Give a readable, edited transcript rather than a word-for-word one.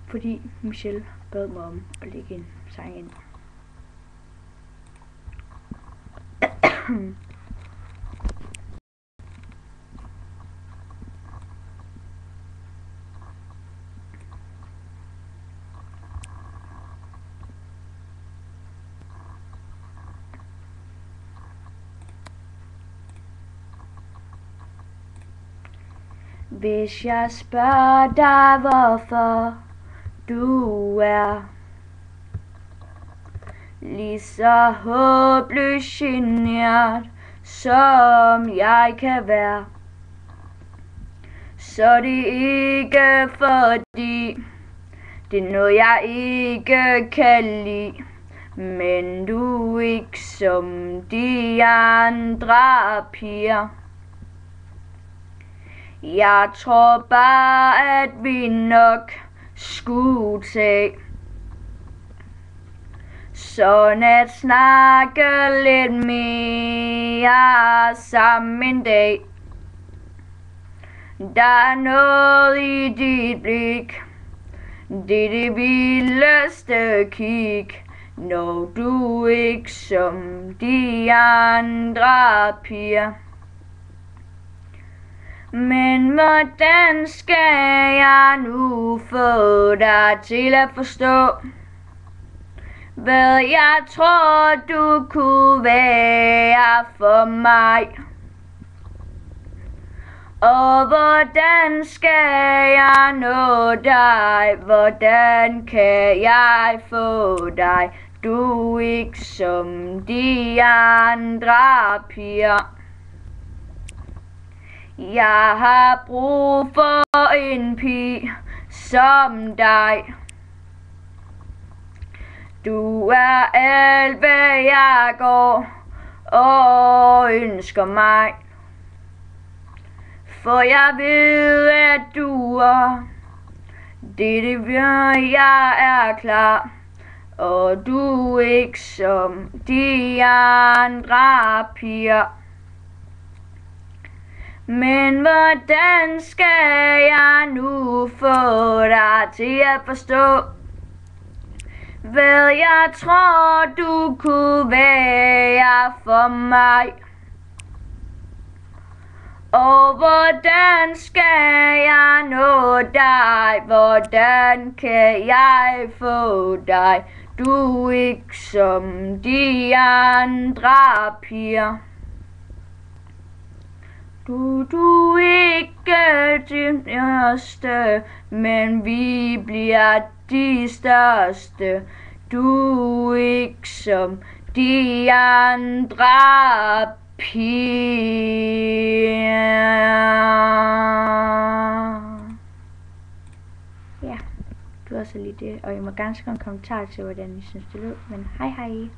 fordi Michelle bad mig om at lægge en sang ind. Hvis jeg spørger dig, hvorfor du er lige så håbløst genert, som jeg kan være, så det ikke fordi det er noget jeg ikke kan lide, men du er ikke som de andre piger. Jeg tror bare, at vi nok skulle tage sådan at snakke lidt mere sammen en dag. Der er noget i dit blik, det er det vildeste kig, når du ikke som de andre piger. Men hvordan skal jeg nu få dig til at forstå, hvad jeg tror du kunne være for mig? Og hvordan skal jeg nå dig? Hvordan kan jeg få dig? Du er ikke som de andre piger. Jeg har brug for en pige som dig. Du er alt, hvad jeg går og ønsker mig. For jeg ved, at du er det jeg er klar. Og du er ikke som de andre piger. Men hvordan skal jeg nu få dig til at forstå, hvad jeg tror du kunne være for mig? Og hvordan skal jeg nå dig? Hvordan kan jeg få dig? Du er ikke som de andre piger. Du er ikke de første, men vi bliver de største. Du er ikke som de andre piger. Ja, det var så lige det. Og I må gerne skrive en kommentar til, hvordan I synes det lød. Men hej hej.